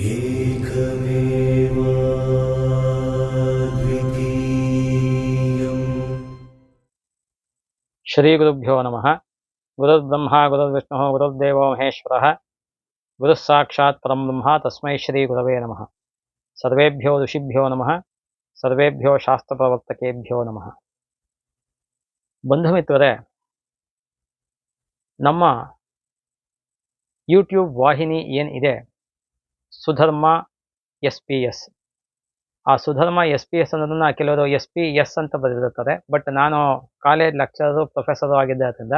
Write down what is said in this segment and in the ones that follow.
ಏಕಮೇವ ದ್ವಿತೀಯಂ. ಶ್ರೀ ಗುರುಭ್ಯೋ ನಮಃ. ಗುರುರ್ಬ್ರಹ್ಮ ಗುರುರ್ವಿಷ್ಣು ಗುರುರ್ದೇವೋ ಮಹೇಶ್ವರಃ. ಗುರುಃ ಸಾಕ್ಷಾತ್ ಪರಂ ಬ್ರಹ್ಮ ತಸ್ಮೈ ಶ್ರೀ ಗುರವೇ ನಮಃ. ಸರ್ವೇಭ್ಯೋ ಋಷಿಭ್ಯೋ ನಮಃ. ಸರ್ವೇಭ್ಯೋ ಶಾಸ್ತ್ರ ಪ್ರವರ್ತಕೇಭ್ಯೋ ನಮಃ. ಬಂಧು ಮಿತ್ರರೇ, ನಮ್ಮ ಯೂಟ್ಯೂಬ್ ವಾಹಿನಿ ಏನಿದೆ ಸುಧರ್ಮ SPS, ಆ ಸುಧರ್ಮ SPS ಅನ್ನೋದನ್ನ ಕೆಲವರು SPS ಅಂತ ಬರೆದಿರುತ್ತಾರೆ. ಬಟ್ ನಾನು ಕಾಲೇಜ್ ಲೆಕ್ಚರರು ಪ್ರೊಫೆಸರು ಆಗಿದ್ದರಿಂದ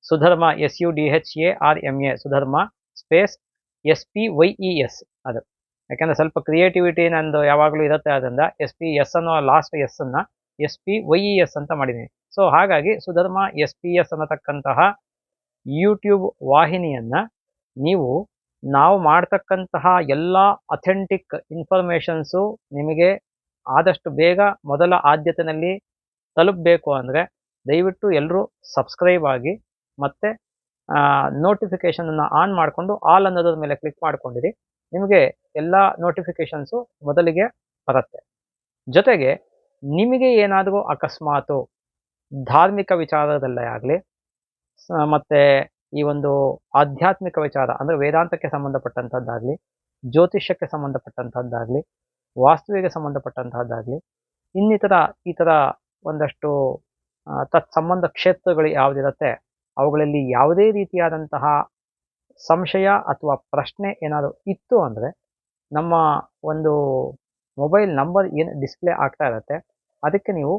Sudharma SUDHARMA Sudharma space SPYES ಅದು. ಯಾಕೆಂದರೆ ಸ್ವಲ್ಪ ಕ್ರಿಯೇಟಿವಿಟಿ ನಂದು ಯಾವಾಗಲೂ ಇರುತ್ತೆ, ಆದ್ದರಿಂದ SPS ಅನ್ನೋ ಲಾಸ್ಟ್ ಎಸ್ ಅನ್ನ SPYES ಅಂತ ಮಾಡಿದ್ದೀನಿ. ಸೊ ಹಾಗಾಗಿ ಸುಧರ್ಮ SPS ಅನ್ನತಕ್ಕಂತಹ ಯೂಟ್ಯೂಬ್ ವಾಹಿನಿಯನ್ನು ನೀವು ನಾವು ಮಾಡ್ತಕ್ಕಂತಹ ಎಲ್ಲ ಅಥೆಂಟಿಕ್ ಇನ್ಫಾರ್ಮೇಷನ್ಸು ನಿಮಗೆ ಆದಷ್ಟು ಬೇಗ ಮೊದಲ ಆದ್ಯತೆಯಲ್ಲಿ ತಲುಪಬೇಕು ಅಂದರೆ ದಯವಿಟ್ಟು ಎಲ್ಲರೂ ಸಬ್ಸ್ಕ್ರೈಬ್ ಆಗಿ ಮತ್ತು ನೋಟಿಫಿಕೇಷನನ್ನು ಆನ್ ಮಾಡಿಕೊಂಡು ಆಲ್ ಅನ್ನೋದ್ರ ಮೇಲೆ ಕ್ಲಿಕ್ ಮಾಡ್ಕೊಂಡಿರಿ. ನಿಮಗೆ ಎಲ್ಲ ನೋಟಿಫಿಕೇಷನ್ಸು ಮೊದಲಿಗೆ ಬರುತ್ತೆ. ಜೊತೆಗೆ ನಿಮಗೆ ಏನಾದರೂ ಅಕಸ್ಮಾತು ಧಾರ್ಮಿಕ ವಿಚಾರದಲ್ಲೇ ಆಗಲಿ ಮತ್ತು ಈ ಒಂದು ಆಧ್ಯಾತ್ಮಿಕ ವಿಚಾರ ಅಂದರೆ ವೇದಾಂತಕ್ಕೆ ಸಂಬಂಧಪಟ್ಟಂಥದ್ದಾಗಲಿ, ಜ್ಯೋತಿಷ್ಯಕ್ಕೆ ಸಂಬಂಧಪಟ್ಟಂಥದ್ದಾಗಲಿ, ವಾಸ್ತುವಿಗೆ ಸಂಬಂಧಪಟ್ಟಂತಹದ್ದಾಗಲಿ, ಈ ಥರ ಒಂದಷ್ಟು ತತ್ಸಂಬಂಧ ಕ್ಷೇತ್ರಗಳು ಯಾವುದಿರುತ್ತೆ ಅವುಗಳಲ್ಲಿ ಯಾವುದೇ ರೀತಿಯಾದಂತಹ ಸಂಶಯ ಅಥವಾ ಪ್ರಶ್ನೆ ಏನಾದರೂ ಇತ್ತು ಅಂದರೆ ನಮ್ಮ ಒಂದು ಮೊಬೈಲ್ ನಂಬರ್ ಏನು ಡಿಸ್ಪ್ಲೇ ಆಗ್ತಾ ಇರುತ್ತೆ ಅದಕ್ಕೆ ನೀವು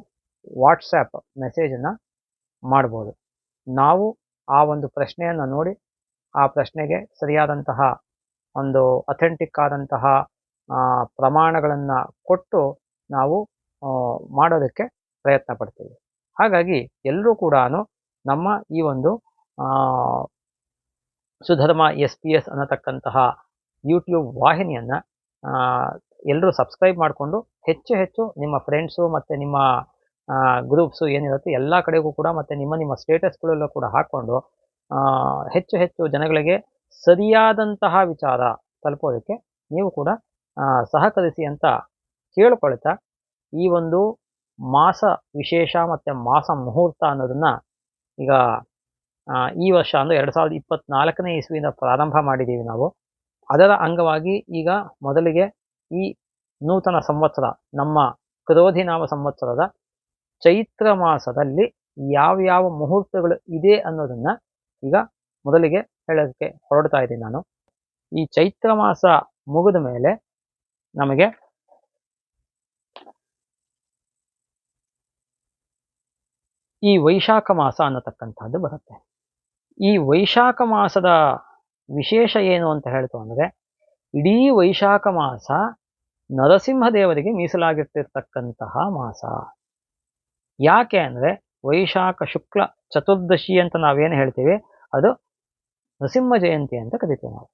ವಾಟ್ಸ್ಯಾಪ್ ಮೆಸೇಜನ್ನು ಮಾಡ್ಬೋದು. ನಾವು ಆ ಒಂದು ಪ್ರಶ್ನೆಯನ್ನು ನೋಡಿ ಆ ಪ್ರಶ್ನೆಗೆ ಸರಿಯಾದಂತಹ ಒಂದು ಅಥೆಂಟಿಕ್ ಆದಂತಹ ಪ್ರಮಾಣಗಳನ್ನು ಕೊಟ್ಟು ನಾವು ಮಾಡೋದಕ್ಕೆ ಪ್ರಯತ್ನ ಪಡ್ತೀವಿ. ಹಾಗಾಗಿ ಎಲ್ಲರೂ ಕೂಡ ನಮ್ಮ ಈ ಒಂದು ಸುಧರ್ಮ SPS ಅನ್ನತಕ್ಕಂತಹ ಯೂಟ್ಯೂಬ್ ವಾಹಿನಿಯನ್ನು ಎಲ್ಲರೂ ಸಬ್ಸ್ಕ್ರೈಬ್ ಮಾಡಿಕೊಂಡು ಹೆಚ್ಚು ನಿಮ್ಮ ಫ್ರೆಂಡ್ಸು ಮತ್ತು ನಿಮ್ಮ ಗ್ರೂಪ್ಸು ಏನಿರುತ್ತೆ ಎಲ್ಲ ಕಡೆಗೂ ಕೂಡ ಮತ್ತು ನಿಮ್ಮ ಸ್ಟೇಟಸ್ಗಳಲ್ಲೂ ಕೂಡ ಹಾಕ್ಕೊಂಡು ಹೆಚ್ಚು ಜನಗಳಿಗೆ ಸರಿಯಾದಂತಹ ವಿಚಾರ ತಲುಪೋದಕ್ಕೆ ನೀವು ಕೂಡ ಸಹಕರಿಸಿ ಅಂತ ಕೇಳ್ಕೊಳ್ತಾ, ಈ ಒಂದು ಮಾಸ ವಿಶೇಷ ಮತ್ತು ಮಾಸ ಮುಹೂರ್ತ ಅನ್ನೋದನ್ನು ಈಗ ಈ ವರ್ಷ ಅಂದರೆ 2024ನೇ ಇಸ್ವಿಯಿಂದ ಪ್ರಾರಂಭ ಮಾಡಿದ್ದೀವಿ ನಾವು. ಅದರ ಅಂಗವಾಗಿ ಈಗ ಮೊದಲಿಗೆ ಈ ನೂತನ ಸಂವತ್ಸರ ನಮ್ಮ ಕ್ರೋಧಿನಾಮ ಸಂವತ್ಸರದ ಚೈತ್ರ ಮಾಸದಲ್ಲಿ ಯಾವ್ಯಾವ ಮುಹೂರ್ತಗಳು ಇದೆ ಅನ್ನೋದನ್ನು ಈಗ ಮೊದಲಿಗೆ ಹೇಳೋದಕ್ಕೆ ಹೊರಡ್ತಾ ಇದ್ದೀನಿ ನಾನು. ಈ ಚೈತ್ರ ಮಾಸ ಮುಗಿದ ಮೇಲೆ ನಮಗೆ ಈ ವೈಶಾಖ ಮಾಸ ಅನ್ನತಕ್ಕಂಥದ್ದು ಬರುತ್ತೆ. ಈ ವೈಶಾಖ ಮಾಸದ ವಿಶೇಷ ಏನು ಅಂತ ಹೇಳ್ತು ಅಂದರೆ, ಇಡೀ ವೈಶಾಖ ಮಾಸ ನರಸಿಂಹದೇವರಿಗೆ ಮೀಸಲಾಗಿರ್ತಿರ್ತಕ್ಕಂತಹ ಮಾಸ. ಯಾಕೆ ಅಂದರೆ ವೈಶಾಖ ಶುಕ್ಲ ಚತುರ್ದಶಿ ಅಂತ ನಾವೇನು ಹೇಳ್ತೀವಿ ಅದು ನರಸಿಂಹ ಜಯಂತಿ ಅಂತ ಕರಿತೀವಿ ನಾವು.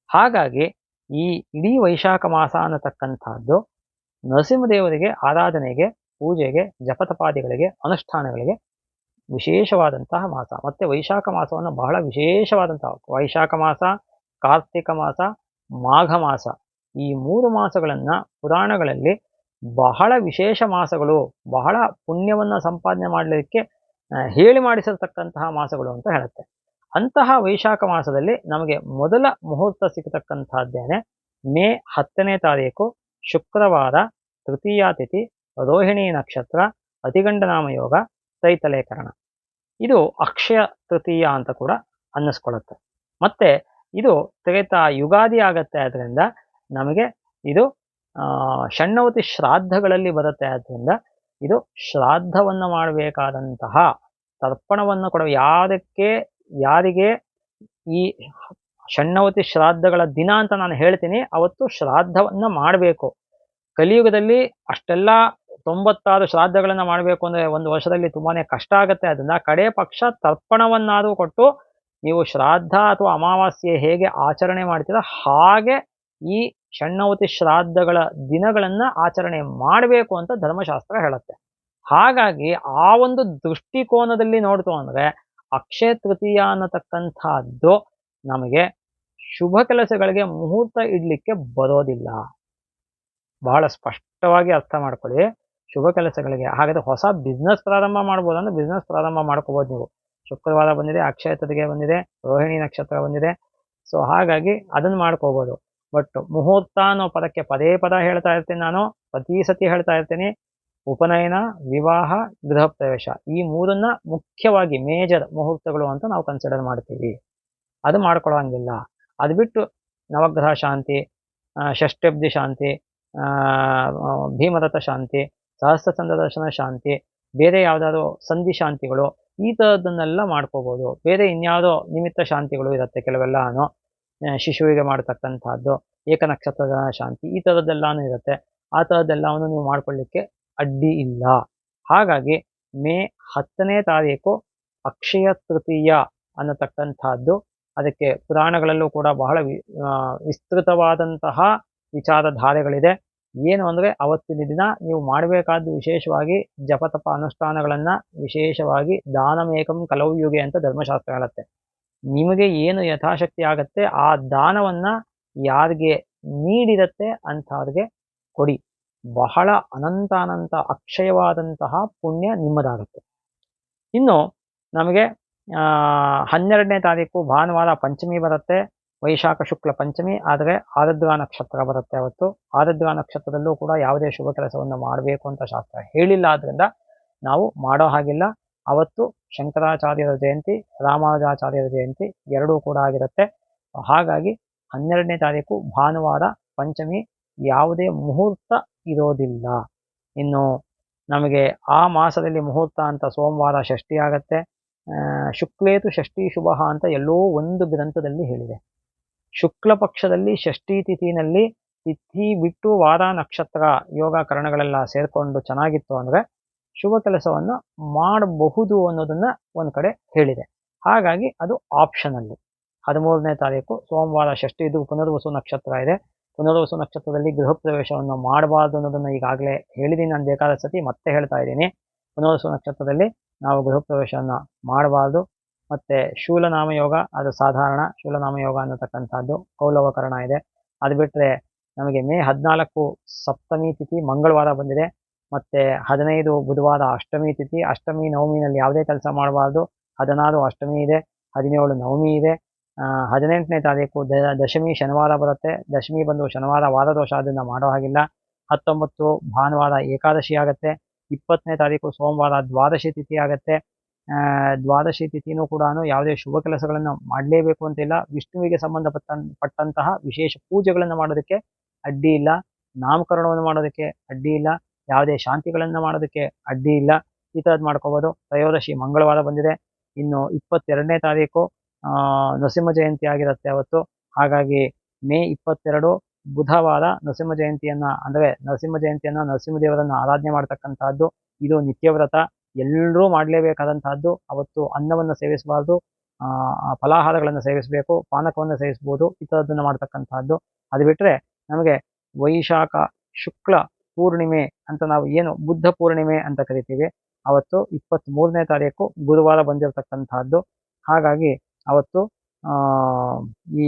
ಹಾಗಾಗಿ ಈ ಇಡೀ ವೈಶಾಖ ಮಾಸ ಅನ್ನತಕ್ಕಂಥದ್ದು ನರಸಿಂಹದೇವರಿಗೆ ಆರಾಧನೆಗೆ, ಪೂಜೆಗೆ, ಜಪತಪಾದಿಗಳಿಗೆ, ಅನುಷ್ಠಾನಗಳಿಗೆ ವಿಶೇಷವಾದಂತಹ ಮಾಸ. ಮತ್ತು ವೈಶಾಖ ಮಾಸವನ್ನು ಬಹಳ ವಿಶೇಷವಾದಂತಹ ವೈಶಾಖ ಮಾಸ, ಕಾರ್ತಿಕ ಮಾಸ, ಮಾಘ ಮಾಸ, ಈ 3 ಮಾಸಗಳನ್ನು ಪುರಾಣಗಳಲ್ಲಿ ಬಹಳ ವಿಶೇಷ ಮಾಸಗಳು, ಬಹಳ ಪುಣ್ಯವನ್ನು ಸಂಪಾದನೆ ಮಾಡಲಿಕ್ಕೆ ಹೇಳಿ ಮಾಡಿಸಿರ್ತಕ್ಕಂತಹ ಮಾಸಗಳು ಅಂತ ಹೇಳುತ್ತೆ. ಅಂತಹ ವೈಶಾಖ ಮಾಸದಲ್ಲಿ ನಮಗೆ ಮೊದಲ ಮುಹೂರ್ತ ಸಿಗತಕ್ಕಂಥದ್ದೇನೆ ಮೇ 10ನೇ ತಾರೀಕು ಶುಕ್ರವಾರ, ತೃತೀಯ ತಿಥಿ, ರೋಹಿಣಿ ನಕ್ಷತ್ರ, ಅತಿಗಂಡ ನಾಮಯೋಗ, ತೈತಲೇಕರಣ. ಇದು ಅಕ್ಷಯ ತೃತೀಯ ಅಂತ ಕೂಡ ಅನ್ನಿಸ್ಕೊಳ್ಳುತ್ತೆ. ಮತ್ತು ಇದು ತ್ರೇತಾ ಯುಗಾದಿ ಆಗತ್ತೆ. ಆದ್ದರಿಂದ ನಮಗೆ ಇದು ಷಣ್ಣವತಿ ಶ್ರಾದ್ದಗಳಲ್ಲಿ ಬರುತ್ತೆ. ಆದ್ದರಿಂದ ಇದು ಶ್ರಾದ್ದವನ್ನು ಮಾಡಬೇಕಾದಂತಹ ತರ್ಪಣವನ್ನು ಕೊಡುವ ಯಾರಿಗೆ ಈ ಷಣ್ಣವತಿ ಶ್ರಾದ್ದಗಳ ದಿನ ಅಂತ ನಾನು ಹೇಳ್ತೀನಿ ಅವತ್ತು ಶ್ರಾದ್ದವನ್ನು ಮಾಡಬೇಕು. ಕಲಿಯುಗದಲ್ಲಿ ಅಷ್ಟೆಲ್ಲ 96 ಶ್ರಾದ್ದಗಳನ್ನು ಮಾಡಬೇಕು ಅಂದರೆ ಒಂದು ವರ್ಷದಲ್ಲಿ ತುಂಬಾ ಕಷ್ಟ ಆಗುತ್ತೆ. ಅದರಿಂದ ಕಡೆ ಪಕ್ಷ ತರ್ಪಣವನ್ನಾದರೂ ಕೊಟ್ಟು ನೀವು ಶ್ರಾದ್ದ ಅಥವಾ ಅಮಾವಾಸ್ಯೆ ಹೇಗೆ ಆಚರಣೆ ಮಾಡ್ತೀರ ಹಾಗೆ ಈ ಷಣ್ಣವತಿ ಶ್ರಾದ್ದಗಳ ದಿನಗಳನ್ನು ಆಚರಣೆ ಮಾಡಬೇಕು ಅಂತ ಧರ್ಮಶಾಸ್ತ್ರ ಹೇಳುತ್ತೆ. ಹಾಗಾಗಿ ಆ ಒಂದು ದೃಷ್ಟಿಕೋನದಲ್ಲಿ ನೋಡ್ತು ಅಂದರೆ ಅಕ್ಷಯ ತೃತೀಯ ಅನ್ನತಕ್ಕಂಥದ್ದು ನಮಗೆ ಶುಭ ಕೆಲಸಗಳಿಗೆ ಮುಹೂರ್ತ ಇಡ್ಲಿಕ್ಕೆ ಬರೋದಿಲ್ಲ. ಬಹಳ ಸ್ಪಷ್ಟವಾಗಿ ಅರ್ಥ ಮಾಡ್ಕೊಳ್ಳಿ. ಶುಭ ಕೆಲಸಗಳಿಗೆ ಹಾಗಾದ್ರೆ ಹೊಸ ಬಿಸ್ನೆಸ್ ಪ್ರಾರಂಭ ಮಾಡ್ಬೋದು ಅಂದ್ರೆ ಬಿಸ್ನೆಸ್ ಪ್ರಾರಂಭ ಮಾಡ್ಕೋಬೋದು ನೀವು. ಶುಕ್ರವಾರ ಬಂದಿದೆ, ಅಕ್ಷಯ ತೃತೀಯ ಬಂದಿದೆ, ರೋಹಿಣಿ ನಕ್ಷತ್ರ ಬಂದಿದೆ. ಸೊ ಹಾಗಾಗಿ ಅದನ್ನು ಮಾಡ್ಕೋಬೋದು. ಬಟ್ ಮುಹೂರ್ತ ಅನ್ನೋ ಪದಕ್ಕೆ ಪದೇ ಪದ ಹೇಳ್ತಾ ಇರ್ತೀನಿ ನಾನು, ಪ್ರತಿ ಸತಿ ಹೇಳ್ತಾ ಇರ್ತೀನಿ. ಉಪನಯನ, ವಿವಾಹ, ಗೃಹ ಪ್ರವೇಶ ಈ ಮೂರನ್ನ ಮುಖ್ಯವಾಗಿ ಮೇಜರ್ ಮುಹೂರ್ತಗಳು ಅಂತ ನಾವು ಕನ್ಸಿಡರ್ ಮಾಡ್ತೀವಿ. ಅದು ಮಾಡ್ಕೊಳ್ಳೋಂಗಿಲ್ಲ. ಅದು ಬಿಟ್ಟು ನವಗ್ರಹ ಶಾಂತಿ, ಷಷ್ಠಬ್ದಿ ಶಾಂತಿ, ಭೀಮರಥ ಶಾಂತಿ, ಸಹಸ್ರ ದರ್ಶನ ಶಾಂತಿ, ಬೇರೆ ಯಾವುದಾದ್ರು ಸಂಧಿ ಶಾಂತಿಗಳು ಈ ಥರದನ್ನೆಲ್ಲ ಮಾಡ್ಕೋಬೋದು. ಬೇರೆ ಇನ್ಯಾವುದೋ ನಿಮಿತ್ತ ಶಾಂತಿಗಳು ಇರುತ್ತೆ ಕೆಲವೆಲ್ಲನೂ, ಶಿಶುವಿಗೆ ಮಾಡ್ತಕ್ಕಂಥದ್ದು, ಏಕನಕ್ಷತ್ರದ ಶಾಂತಿ ಈ ಥರದ್ದೆಲ್ಲಾನು ಇರುತ್ತೆ. ಆ ಥರದ್ದೆಲ್ಲವನ್ನು ನೀವು ಮಾಡ್ಕೊಳ್ಳಿಕ್ಕೆ ಅಡ್ಡಿ ಇಲ್ಲ. ಹಾಗಾಗಿ ಮೇ 10ನೇ ತಾರೀಕು ಅಕ್ಷಯ ತೃತೀಯ ಅನ್ನತಕ್ಕಂಥದ್ದು. ಅದಕ್ಕೆ ಪುರಾಣಗಳಲ್ಲೂ ಕೂಡ ಬಹಳ ವಿಸ್ತೃತವಾದಂತಹ ವಿಚಾರಧಾರೆಗಳಿದೆ. ಏನು ಅಂದರೆ ಅವತ್ತಿನ ದಿನ ನೀವು ಮಾಡಬೇಕಾದ ವಿಶೇಷವಾಗಿ ಜಪತಪ ಅನುಷ್ಠಾನಗಳನ್ನು, ವಿಶೇಷವಾಗಿ ದಾನಮೇಕಂ ಕಲೌಯುಗೆ ಅಂತ ಧರ್ಮಶಾಸ್ತ್ರ ಹೇಳುತ್ತೆ. ನಿಮಗೆ ಏನು ಯಥಾಶಕ್ತಿ ಆಗತ್ತೆ ಆ ದಾನವನ್ನು ಯಾರಿಗೆ ನೀಡಿರತ್ತೆ ಅಂಥವ್ರಿಗೆ ಕೊಡಿ. ಬಹಳ ಅನಂತ ಅಕ್ಷಯವಾದಂತಹ ಪುಣ್ಯ ನಿಮ್ಮದಾಗುತ್ತೆ. ಇನ್ನು ನಮಗೆ 12ನೇ ತಾರೀಕು ಭಾನುವಾರ ಪಂಚಮಿ ಬರುತ್ತೆ, ವೈಶಾಖ ಶುಕ್ಲ ಪಂಚಮಿ. ಆದರೆ ಆರದ್ರಾ ನಕ್ಷತ್ರ ಬರುತ್ತೆ ಅವತ್ತು. ಆರದ್ರಾ ನಕ್ಷತ್ರದಲ್ಲೂ ಕೂಡ ಯಾವುದೇ ಶುಭ ಕೆಲಸವನ್ನು ಮಾಡಬೇಕು ಅಂತ ಶಾಸ್ತ್ರ ಹೇಳಿಲ್ಲ. ಆದ್ದರಿಂದ ನಾವು ಮಾಡೋ ಹಾಗಿಲ್ಲ. ಅವತ್ತು ಶಂಕರಾಚಾರ್ಯರ ಜಯಂತಿ, ರಾಮಾನುಜಾಚಾರ್ಯರ ಜಯಂತಿ ಎರಡೂ ಕೂಡ ಆಗಿರುತ್ತೆ. ಹಾಗಾಗಿ 12ನೇ ತಾರೀಕು ಭಾನುವಾರ ಪಂಚಮಿ, ಯಾವುದೇ ಮುಹೂರ್ತ ಇರೋದಿಲ್ಲ. ಇನ್ನು ನಮಗೆ ಆ ಮಾಸದಲ್ಲಿ ಮುಹೂರ್ತ ಅಂತ ಸೋಮವಾರ ಷಷ್ಠಿ ಆಗತ್ತೆ. ಶುಕ್ಲೇತು ಷಷ್ಠಿ ಶುಭ ಅಂತ ಎಲ್ಲೋ ಒಂದು ಗ್ರಂಥದಲ್ಲಿ ಹೇಳಿದೆ. ಶುಕ್ಲ ಪಕ್ಷದಲ್ಲಿ ಷಷ್ಠಿ ತಿಥಿನಲ್ಲಿ ತಿಥಿ ಬಿಟ್ಟು ವಾರ ನಕ್ಷತ್ರ ಯೋಗ ಕರಣಗಳೆಲ್ಲ ಸೇರ್ಕೊಂಡು ಚೆನ್ನಾಗಿತ್ತು ಅಂದರೆ ಶುಭ ಕೆಲಸವನ್ನು ಮಾಡಬಹುದು ಅನ್ನೋದನ್ನ ಒಂದು ಕಡೆ ಹೇಳಿದೆ. ಹಾಗಾಗಿ ಅದು ಆಪ್ಷನಲ್ಲಿ. 13ನೇ ತಾರೀಕು ಸೋಮವಾರ ಷಷ್ಠಿ, ಇದು ಪುನರ್ವಸು ನಕ್ಷತ್ರ ಇದೆ. ಪುನರ್ವಸು ನಕ್ಷತ್ರದಲ್ಲಿ ಗೃಹ ಪ್ರವೇಶವನ್ನು ಮಾಡಬಾರ್ದು ಅನ್ನೋದನ್ನು ಈಗಾಗಲೇ ಹೇಳಿದ್ದೀನಿ. ನಾನು ಬೇಕಾದ ಸತಿ ಮತ್ತೆ ಹೇಳ್ತಾ ಇದ್ದೀನಿ. ಪುನರ್ವಸು ನಕ್ಷತ್ರದಲ್ಲಿ ನಾವು ಗೃಹ ಪ್ರವೇಶವನ್ನು ಮಾಡಬಾರ್ದು. ಮತ್ತು ಶೂಲನಾಮಯೋಗ ಅದು ಸಾಧಾರಣ. ಶೂಲನಾಮಯೋಗ ಅನ್ನತಕ್ಕಂಥದ್ದು ಕೌಲವಕರಣ ಇದೆ. ಅದು ಬಿಟ್ಟರೆ ನಮಗೆ ಮೇ 14 ಸಪ್ತಮಿ ತಿಥಿ ಮಂಗಳವಾರ ಬಂದಿದೆ. ಮತ್ತು 15 ಬುಧವಾರ ಅಷ್ಟಮಿ ತಿಥಿ. ಅಷ್ಟಮಿ ನವಮಿನಲ್ಲಿ ಯಾವುದೇ ಕೆಲಸ ಮಾಡಬಾರ್ದು. 16 ಅಷ್ಟಮಿ ಇದೆ, 17 ನವಮಿ ಇದೆ. 18ನೇ ತಾರೀಕು ದಶಮಿ ಶನಿವಾರ ಬರುತ್ತೆ. ದಶಮಿ ಬಂದು ಶನಿವಾರ ವಾರದೋಷ, ಅದನ್ನು ಮಾಡೋ ಹಾಗಿಲ್ಲ. 19 ಭಾನುವಾರ ಏಕಾದಶಿ ಆಗುತ್ತೆ. 20ನೇ ತಾರೀಕು ಸೋಮವಾರ ದ್ವಾದಶಿ ತಿಥಿ ಆಗುತ್ತೆ. ದ್ವಾದಶಿ ತಿಥಿನೂ ಕೂಡ ಯಾವುದೇ ಶುಭ ಕೆಲಸಗಳನ್ನು ಮಾಡಲೇಬೇಕು ಅಂತಿಲ್ಲ. ವಿಷ್ಣುವಿಗೆ ಸಂಬಂಧಪಟ್ಟಂತಹ ವಿಶೇಷ ಪೂಜೆಗಳನ್ನು ಮಾಡೋದಕ್ಕೆ ಅಡ್ಡಿ ಇಲ್ಲ. ನಾಮಕರಣವನ್ನು ಮಾಡೋದಕ್ಕೆ ಅಡ್ಡಿ ಇಲ್ಲ. ಯಾವುದೇ ಶಾಂತಿಗಳನ್ನು ಮಾಡೋದಕ್ಕೆ ಅಡ್ಡಿ ಇಲ್ಲ. ಈ ಥರದ್ದು ಮಾಡ್ಕೋಬೋದು. ತ್ರಯೋದಶಿ ಮಂಗಳವಾರ ಬಂದಿದೆ. ಇನ್ನು 22ನೇ ತಾರೀಕು ನರಸಿಂಹ ಜಯಂತಿ ಆಗಿರುತ್ತೆ ಅವತ್ತು. ಹಾಗಾಗಿ ಮೇ 22 ಬುಧವಾರ ನರಸಿಂಹ ಜಯಂತಿಯನ್ನು, ಅಂದರೆ ನರಸಿಂಹ ಜಯಂತಿಯನ್ನು, ನರಸಿಂಹದೇವರನ್ನು ಆರಾಧನೆ ಮಾಡ್ತಕ್ಕಂಥದ್ದು. ಇದು ನಿತ್ಯವ್ರತ, ಎಲ್ಲರೂ ಮಾಡಲೇಬೇಕಾದಂತಹದ್ದು. ಅವತ್ತು ಅನ್ನವನ್ನು ಸೇವಿಸಬಾರ್ದು, ಫಲಾಹಾರಗಳನ್ನು ಸೇವಿಸಬೇಕು, ಪಾನಕವನ್ನು ಸೇವಿಸ್ಬೋದು. ಈ ಥರದ್ದನ್ನು ಮಾಡ್ತಕ್ಕಂಥದ್ದು. ಅದು ಬಿಟ್ಟರೆ ನಮಗೆ ವೈಶಾಖ ಶುಕ್ಲ ಪೂರ್ಣಿಮೆ ಅಂತ ನಾವು ಏನು ಬುದ್ಧ ಪೂರ್ಣಿಮೆ ಅಂತ ಕರಿತೀವಿ, ಅವತ್ತು 23ನೇ ತಾರೀಕು ಗುರುವಾರ ಬಂದಿರತಕ್ಕಂಥದ್ದು. ಹಾಗಾಗಿ ಅವತ್ತು ಈ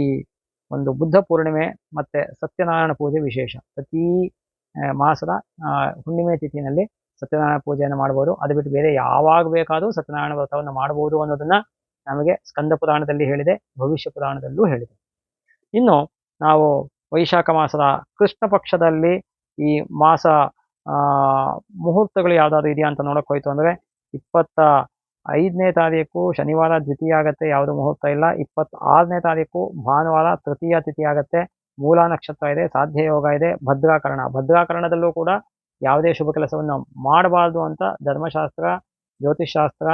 ಒಂದು ಬುದ್ಧ ಪೂರ್ಣಿಮೆ ಮತ್ತು ಸತ್ಯನಾರಾಯಣ ಪೂಜೆ ವಿಶೇಷ. ಪ್ರತಿ ಮಾಸದ ಹುಣ್ಣಿಮೆ ತಿಥಿನಲ್ಲಿ ಸತ್ಯನಾರಾಯಣ ಪೂಜೆಯನ್ನು ಮಾಡ್ಬೋದು. ಅದು ಬಿಟ್ಟು ಬೇರೆ ಯಾವಾಗ ಬೇಕಾದರೂ ಸತ್ಯನಾರಾಯಣ ವ್ರತವನ್ನು ಮಾಡ್ಬೋದು ಅನ್ನೋದನ್ನು ನಮಗೆ ಸ್ಕಂದ ಪುರಾಣದಲ್ಲಿ ಹೇಳಿದೆ, ಭವಿಷ್ಯ ಪುರಾಣದಲ್ಲೂ ಹೇಳಿದೆ. ಇನ್ನು ನಾವು ವೈಶಾಖ ಮಾಸದ ಕೃಷ್ಣ ಪಕ್ಷದಲ್ಲಿ ಈ ಮಾಸ ಮುಹೂರ್ತಗಳು ಯಾವುದಾದ್ರು ಇದೆಯಾ ಅಂತ ನೋಡೋಕೆ ಹೋಯ್ತು ಅಂದರೆ 25ನೇ ತಾರೀಕು ಶನಿವಾರ ದ್ವಿತೀಯ ಆಗುತ್ತೆ, ಯಾವುದು ಮುಹೂರ್ತ ಇಲ್ಲ. 26ನೇ ತಾರೀಕು ಭಾನುವಾರ ತೃತೀಯ ತಿಥಿ ಆಗುತ್ತೆ. ಮೂಲ ನಕ್ಷತ್ರ ಇದೆ, ಸಾಧ್ಯ ಯೋಗ ಇದೆ. ಭದ್ರಾಕರಣದಲ್ಲೂ ಕೂಡ ಯಾವುದೇ ಶುಭ ಕೆಲಸವನ್ನು ಮಾಡಬಾರ್ದು ಅಂತ ಧರ್ಮಶಾಸ್ತ್ರ, ಜ್ಯೋತಿಷ್ಶಾಸ್ತ್ರ,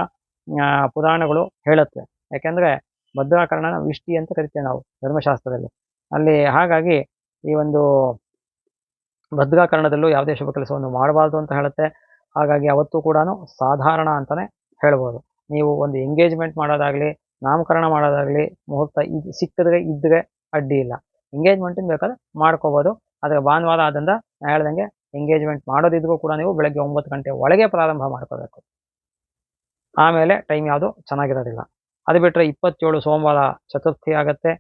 ಪುರಾಣಗಳು ಹೇಳುತ್ತೆ. ಯಾಕೆಂದರೆ ಭದ್ರಾಕರಣನ ವಿಷ್ಟಿ ಅಂತ ಕರಿತೇವೆ ನಾವು ಧರ್ಮಶಾಸ್ತ್ರದಲ್ಲಿ ಅಲ್ಲಿ. ಹಾಗಾಗಿ ಈ ಒಂದು ಭದ್ರಾಕರಣದಲ್ಲೂ ಯಾವುದೇ ಶುಭ ಕೆಲಸವನ್ನು ಮಾಡಬಾರ್ದು ಅಂತ ಹೇಳುತ್ತೆ. ಹಾಗಾಗಿ ಅವತ್ತು ಕೂಡ ಸಾಧಾರಣ ಅಂತಲೇ ಹೇಳ್ಬೋದು. ನೀವು ಒಂದು ಎಂಗೇಜ್ಮೆಂಟ್ ಮಾಡೋದಾಗಲಿ, ನಾಮಕರಣ ಮಾಡೋದಾಗಲಿ, ಮುಹೂರ್ತ ಸಿಕ್ಕಿದ್ರೆ ಇದ್ದರೆ ಅಡ್ಡಿ ಇಲ್ಲ. ಎಂಗೇಜ್ಮೆಂಟಿನ ಬೇಕಾದ್ರೆ ಮಾಡ್ಕೋಬೋದು. ಆದರೆ ಭಾನುವಾರ ಆದ್ದರಿಂದ ನಾನು ಹೇಳ್ದಂಗೆ ಎಂಗೇಜ್ಮೆಂಟ್ ಮಾಡೋದಿದ್ರೂ ಕೂಡ ನೀವು ಬೆಳಗ್ಗೆ 9 ಗಂಟೆ ಒಳಗೆ ಪ್ರಾರಂಭ ಮಾಡ್ಕೋಬೇಕು. ಆಮೇಲೆ ಟೈಮ್ ಯಾವುದು ಚೆನ್ನಾಗಿರೋದಿಲ್ಲ. ಅದು ಬಿಟ್ಟರೆ 27 ಸೋಮವಾರ ಚತುರ್ಥಿ ಆಗುತ್ತೆ.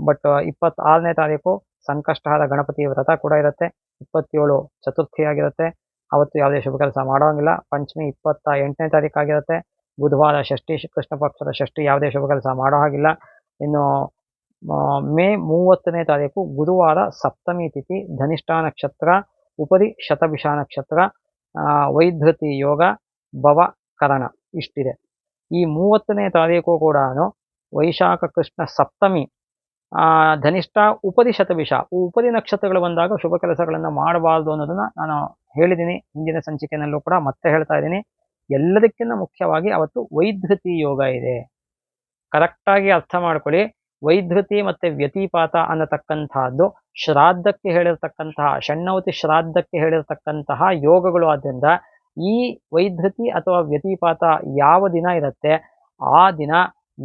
ಬಟ್ 26ನೇ ತಾರೀಕು ಸಂಕಷ್ಟಹಾರ ಗಣಪತಿ ವ್ರತ ಕೂಡ ಇರುತ್ತೆ. 27 ಚತುರ್ಥಿ ಆಗಿರುತ್ತೆ. ಅವತ್ತು ಯಾವುದೇ ಶುಭ ಕೆಲಸ ಮಾಡೋಂಗಿಲ್ಲ. ಪಂಚಮಿ 28ನೇ ತಾರೀಕು ಆಗಿರುತ್ತೆ. ಬುಧವಾರ ಷಷ್ಠಿ, ಕೃಷ್ಣ ಪಕ್ಷದ ಷಷ್ಠಿ, ಯಾವುದೇ ಶುಭ ಕೆಲಸ ಮಾಡೋ ಹಾಗಿಲ್ಲ. ಇನ್ನು ಮೇ 30ನೇ ತಾರೀಕು ಗುರುವಾರ ಸಪ್ತಮಿ ತಿಥಿ, ಧನಿಷ್ಠಾ ನಕ್ಷತ್ರ, ಉಪರಿ ಶತಭಿಷ ನಕ್ಷತ್ರ, ವೈಧೃತಿ ಯೋಗ, ಭವಕರಣ ಇಷ್ಟಿದೆ. ಈ 30ನೇ ತಾರೀಕು ಕೂಡ ವೈಶಾಖ ಕೃಷ್ಣ ಸಪ್ತಮಿ, ಧನಿಷ್ಠ, ಉಪರಿ ಶತಭಿಷ, ಉಪರಿ ನಕ್ಷತ್ರಗಳು ಬಂದಾಗ ಶುಭ ಕೆಲಸಗಳನ್ನು ಮಾಡಬಾರ್ದು ಅನ್ನೋದನ್ನ ನಾನು ಹೇಳಿದ್ದೀನಿ ಹಿಂದಿನ ಸಂಚಿಕೆಯಲ್ಲೂ ಕೂಡ ಮತ್ತೆ ಹೇಳ್ತಾ ಇದ್ದೀನಿ. ಎಲ್ಲದಕ್ಕಿಂತ ಮುಖ್ಯವಾಗಿ ಅವತ್ತು ವೈಧೃತಿ ಯೋಗ ಇದೆ. ಕರೆಕ್ಟಾಗಿ ಅರ್ಥ ಮಾಡ್ಕೊಳ್ಳಿ. ವೈಧೃತಿ ಮತ್ತೆ ವ್ಯತಿಪಾತ ಅನ್ನತಕ್ಕಂತಹದ್ದು ಶ್ರಾದ್ದಕ್ಕೆ ಹೇಳಿರ್ತಕ್ಕಂತಹ, ಷಣ್ಣವತಿ ಶ್ರಾದ್ದಕ್ಕೆ ಹೇಳಿರ್ತಕ್ಕಂತಹ ಯೋಗಗಳು. ಆದ್ದರಿಂದ ಈ ವೈಧೃತಿ ಅಥವಾ ವ್ಯತಿಪಾತ ಯಾವ ದಿನ ಇರುತ್ತೆ ಆ ದಿನ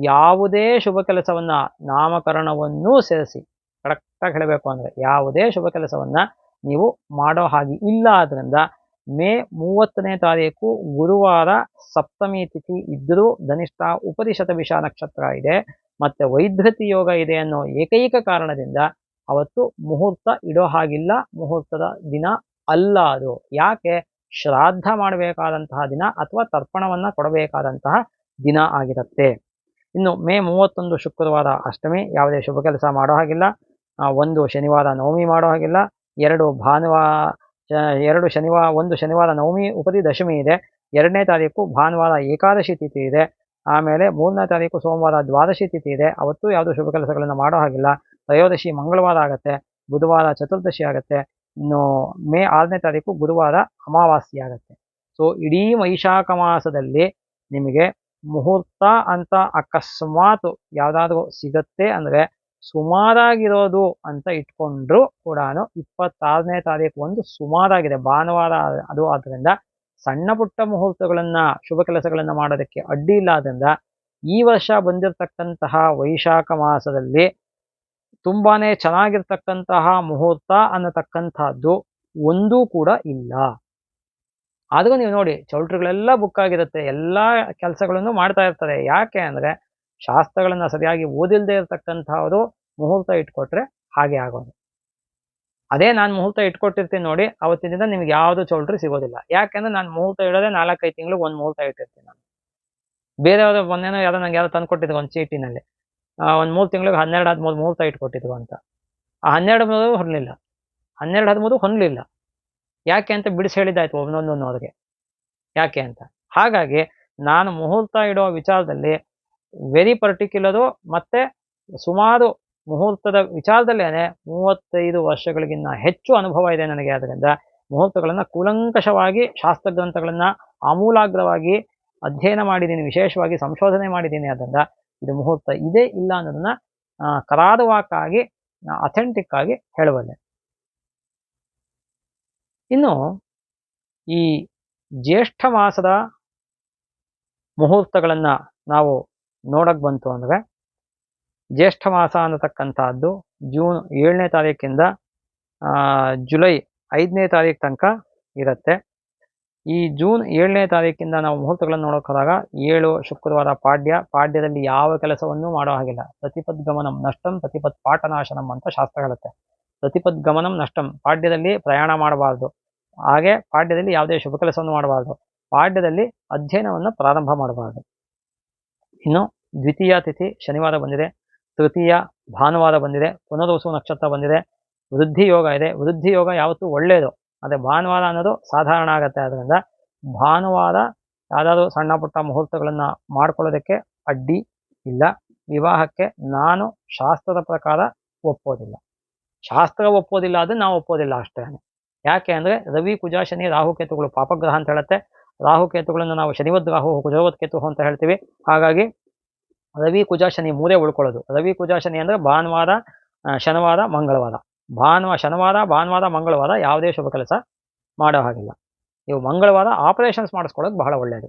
ಯಾವುದೇ ಶುಭ ಕೆಲಸವನ್ನ, ನಾಮಕರಣವನ್ನೂ ಸೇರಿಸಿ ಕರೆಕ್ಟಾಗಿ ಹೇಳಬೇಕು ಅಂದ್ರೆ ಯಾವುದೇ ಶುಭ ಕೆಲಸವನ್ನ ನೀವು ಮಾಡೋ ಹಾಗೆ ಇಲ್ಲ. ಆದ್ರಿಂದ ಮೇ 30ನೇ ತಾರೀಕು ಗುರುವಾರ ಸಪ್ತಮಿ ತಿಥಿ ಇದ್ದರೂ ಧನಿಷ್ಠ, ಉಪರಿ ಶತಭಿಷ ನಕ್ಷತ್ರ ಇದೆ, ಮತ್ತೆ ವೈಧೃತಿ ಯೋಗ ಇದೆ ಅನ್ನೋ ಏಕೈಕ ಕಾರಣದಿಂದ ಅವತ್ತು ಮುಹೂರ್ತ ಇಡೋ ಹಾಗಿಲ್ಲ. ಮುಹೂರ್ತದ ದಿನ ಅಲ್ಲ ಅದು. ಯಾಕೆ? ಶ್ರಾದ್ದ ಮಾಡಬೇಕಾದಂತಹ ದಿನ ಅಥವಾ ತರ್ಪಣವನ್ನ ಕೊಡಬೇಕಾದಂತಹ ದಿನ ಆಗಿರುತ್ತೆ. ಇನ್ನು ಮೇ 31 ಶುಕ್ರವಾರ ಅಷ್ಟಮಿ, ಯಾವುದೇ ಶುಭ ಕೆಲಸ ಮಾಡೋ ಹಾಗಿಲ್ಲ. 1 ಶನಿವಾರ ನವಮಿ ಮಾಡೋ ಹಾಗಿಲ್ಲ. 2 ಶನಿವಾರ ನವಮಿ ಉಪರಿ ದಶಮಿ ಇದೆ. 2ನೇ ತಾರೀಕು ಭಾನುವಾರ ಏಕಾದಶಿ ತಿಥಿ ಇದೆ. ಆಮೇಲೆ 3ನೇ ತಾರೀಕು ಸೋಮವಾರ ದ್ವಾದಶಿ ತಿಥಿ ಇದೆ. ಅವತ್ತು ಯಾವುದು ಶುಭ ಕೆಲಸಗಳನ್ನು ಮಾಡೋ ಹಾಗಿಲ್ಲ. ತ್ರಯೋದಶಿ ಮಂಗಳವಾರ ಆಗುತ್ತೆ. ಬುಧವಾರ ಚತುರ್ದಶಿ ಆಗುತ್ತೆ. ಇನ್ನು ಮೇ 6ನೇ ತಾರೀಕು ಗುರುವಾರ ಅಮಾವಾಸ್ಯೆ ಆಗುತ್ತೆ. ಸೊ ಇಡೀ ವೈಶಾಖ ಮಾಸದಲ್ಲಿ ನಿಮಗೆ ಮುಹೂರ್ತ ಅಂತ ಅಕಸ್ಮಾತ್ ಯಾವ್ದಾದ್ರು ಸಿಗತ್ತೆ ಅಂದ್ರೆ ಸುಮಾರಾಗಿರೋದು ಅಂತ ಇಟ್ಕೊಂಡ್ರು ಕೂಡ 26ನೇ ತಾರೀಕು ಒಂದು ಸುಮಾರಾಗಿದೆ, ಭಾನುವಾರ ಅದು. ಆದ್ರಿಂದ ಸಣ್ಣ ಪುಟ್ಟ ಮುಹೂರ್ತಗಳನ್ನ, ಶುಭ ಕೆಲಸಗಳನ್ನ ಮಾಡೋದಕ್ಕೆ ಅಡ್ಡಿ ಇಲ್ಲ. ಆದ್ರಿಂದ ಈ ವರ್ಷ ಬಂದಿರತಕ್ಕಂತಹ ವೈಶಾಖ ಮಾಸದಲ್ಲಿ ತುಂಬಾನೇ ಚೆನ್ನಾಗಿರ್ತಕ್ಕಂತಹ ಮುಹೂರ್ತ ಅನ್ನತಕ್ಕಂಥದ್ದು ಒಂದೂ ಕೂಡ ಇಲ್ಲ. ಆದ್ರೂ ನೀವು ನೋಡಿ, ಚೌಲ್ಟ್ರಿಗಳೆಲ್ಲ ಬುಕ್ ಆಗಿರುತ್ತೆ, ಎಲ್ಲಾ ಕೆಲಸಗಳನ್ನು ಮಾಡ್ತಾ ಇರ್ತಾರೆ. ಯಾಕೆ ಅಂದ್ರೆ ಶಾಸ್ತ್ರಗಳನ್ನ ಸರಿಯಾಗಿ ಓದಿಲ್ದೇ ಇರತಕ್ಕಂಥವ್ರು ಮುಹೂರ್ತ ಇಟ್ಕೊಟ್ರೆ ಹಾಗೆ ಆಗೋದು. ಅದೇ ನಾನು ಮುಹೂರ್ತ ಇಟ್ಕೊಟ್ಟಿರ್ತೀನಿ ನೋಡಿ, ಅವತ್ತಿನಿಂದ ನಿಮ್ಗೆ ಯಾವ್ದು ಚೌಲ್ಟ್ರಿ ಸಿಗೋದಿಲ್ಲ. ಯಾಕೆಂದ್ರೆ ನಾನು ಮುಹೂರ್ತ ಇಡೋದೇ 4-5 ತಿಂಗಳಿಗೆ ಒಂದು ಮುಹೂರ್ತ ಇಟ್ಟಿರ್ತೀನಿ ನಾನು. ಬೇರೆಯವ್ರ ಮೊನ್ನೆನೋ ನಂಗೆ ಯಾರೋ ತಂದು ಕೊಟ್ಟಿದ್ರು ಒಂದು ಚೀಟಿನಲ್ಲಿ, ಒಂದು 3 ತಿಂಗಳಿಗೆ 12-13 ಮುಹೂರ್ತ ಇಟ್ಕೊಟ್ಟಿದ್ರು ಅಂತ. ಆ 12-13 ಹೊರಲಿಲ್ಲ, 12-13 ಹೊಂದಲಿಲ್ಲ. ಯಾಕೆ ಅಂತ ಬಿಡಿಸಿ ಹೇಳಿದ್ದಾಯ್ತು ಒಂದೊಂದನ್ನು ಅವ್ರಿಗೆ ಯಾಕೆ ಅಂತ. ಹಾಗಾಗಿ ನಾನು ಮುಹೂರ್ತ ಇಡೋ ವಿಚಾರದಲ್ಲಿ ವೆರಿ ಪರ್ಟಿಕ್ಯುಲರು, ಮತ್ತೆ ಸುಮಾರು ಮುಹೂರ್ತದ ವಿಚಾರದಲ್ಲೇನೆ 35 ವರ್ಷಗಳಿಗಿನ್ನ ಹೆಚ್ಚು ಅನುಭವ ಇದೆ ನನಗೆ. ಅದರಿಂದ ಮುಹೂರ್ತಗಳನ್ನ ಕೂಲಂಕಷವಾಗಿ, ಶಾಸ್ತ್ರಗ್ರಂಥಗಳನ್ನ ಆಮೂಲಾಗ್ರವಾಗಿ ಅಧ್ಯಯನ ಮಾಡಿದ್ದೀನಿ, ವಿಶೇಷವಾಗಿ ಸಂಶೋಧನೆ ಮಾಡಿದ್ದೀನಿ. ಅದರಿಂದ ಇದು ಮುಹೂರ್ತ ಇದೆ ಇಲ್ಲ ಅನ್ನೋದನ್ನ ಕರಾರುವಾಕ್ಕಾಗಿ, ಅಥೆಂಟಿಕ್ ಆಗಿ ಹೇಳಬಲ್ಲೆ. ಇನ್ನು ಈ ಜ್ಯೇಷ್ಠ ಮಾಸದ ಮುಹೂರ್ತಗಳನ್ನ ನಾವು ನೋಡಕ್ ಬಂತು ಅಂದ್ರೆ, ಜ್ಯೇಷ್ಠ ಮಾಸ ಅನ್ನತಕ್ಕಂಥದ್ದು ಜೂನ್ 7ನೇ ತಾರೀಕಿಂದ ಜುಲೈ 5ನೇ ತಾರೀಕು ತನಕ ಇರುತ್ತೆ. ಈ ಜೂನ್ 7ನೇ ತಾರೀಕಿಂದ ನಾವು ಮುಹೂರ್ತಗಳನ್ನು ನೋಡೋಕೆ ಹೋದಾಗ 7 ಶುಕ್ರವಾರ ಪಾಡ್ಯ. ಪಾಡ್ಯದಲ್ಲಿ ಯಾವ ಕೆಲಸವನ್ನೂ ಮಾಡೋ ಹಾಗಿಲ್ಲ. ಪ್ರತಿಪದ್ ಗಮನಂ ನಷ್ಟಂ ಪ್ರತಿಪದ್ ಪಾಠನಾಶನಂ ಅಂತ ಶಾಸ್ತ್ರ ಹೇಳುತ್ತೆ. ಪ್ರತಿಪದ್ ಗಮನಂ ನಷ್ಟಂ, ಪಾಡ್ಯದಲ್ಲಿ ಪ್ರಯಾಣ ಮಾಡಬಾರ್ದು. ಹಾಗೆ ಪಾಡ್ಯದಲ್ಲಿ ಯಾವುದೇ ಶುಭ ಕೆಲಸವನ್ನು ಮಾಡಬಾರ್ದು. ಪಾಡ್ಯದಲ್ಲಿ ಅಧ್ಯಯನವನ್ನು ಪ್ರಾರಂಭ ಮಾಡಬಾರ್ದು. ಇನ್ನು ದ್ವಿತೀಯ ತಿಥಿ ಶನಿವಾರ ಬಂದಿದೆ, ತೃತೀಯ ಭಾನುವಾರ ಬಂದಿದೆ, ಪುನರ್ವಸು ನಕ್ಷತ್ರ ಬಂದಿದೆ, ವೃದ್ಧಿ ಯೋಗ ಇದೆ. ವೃದ್ಧಿ ಯೋಗ ಯಾವತ್ತೂ ಒಳ್ಳೆಯದು. ಅದೇ ಭಾನುವಾರ ಅನ್ನೋದು ಸಾಧಾರಣ ಆಗುತ್ತೆ. ಅದರಿಂದ ಭಾನುವಾರ ಯಾವುದಾದ್ರು ಸಣ್ಣ ಪುಟ್ಟ ಮುಹೂರ್ತಗಳನ್ನ ಮಾಡ್ಕೊಳ್ಳೋದಕ್ಕೆ ಅಡ್ಡಿ ಇಲ್ಲ. ವಿವಾಹಕ್ಕೆ ನಾನು ಶಾಸ್ತ್ರದ ಪ್ರಕಾರ ಒಪ್ಪೋದಿಲ್ಲ. ಶಾಸ್ತ್ರ ಒಪ್ಪೋದಿಲ್ಲ, ಅದು ನಾವು ಒಪ್ಪೋದಿಲ್ಲ ಅಷ್ಟೇ. ಯಾಕೆ ಅಂದ್ರೆ ರವಿ ಕುಜ ಶನಿ ರಾಹುಕೇತುಗಳು ಪಾಪಗ್ರಹ ಅಂತ ಹೇಳುತ್ತೆ. ರಾಹುಕೇತುಗಳನ್ನು ನಾವು ಶನಿವದ್ ರಾಹು ಕುಜವದ್ ಕೇತು ಅಂತ ಹೇಳ್ತೀವಿ. ಹಾಗಾಗಿ ರವಿ ಕುಜ ಶನಿ ಮೂರೇ ಉಳ್ಕೊಳ್ಳೋದು. ರವಿ ಕುಜ ಶನಿ ಅಂದ್ರೆ ಭಾನುವಾರ, ಶನಿವಾರ, ಮಂಗಳವಾರ. ಶನಿವಾರ, ಭಾನುವಾರ, ಮಂಗಳವಾರ ಯಾವುದೇ ಶುಭ ಕೆಲಸ ಮಾಡೋ ಹಾಗಿಲ್ಲ. ನೀವು ಮಂಗಳವಾರ ಆಪರೇಷನ್ಸ್ ಮಾಡಿಸ್ಕೊಳ್ಳೋದು ಬಹಳ ಒಳ್ಳೆಯದು.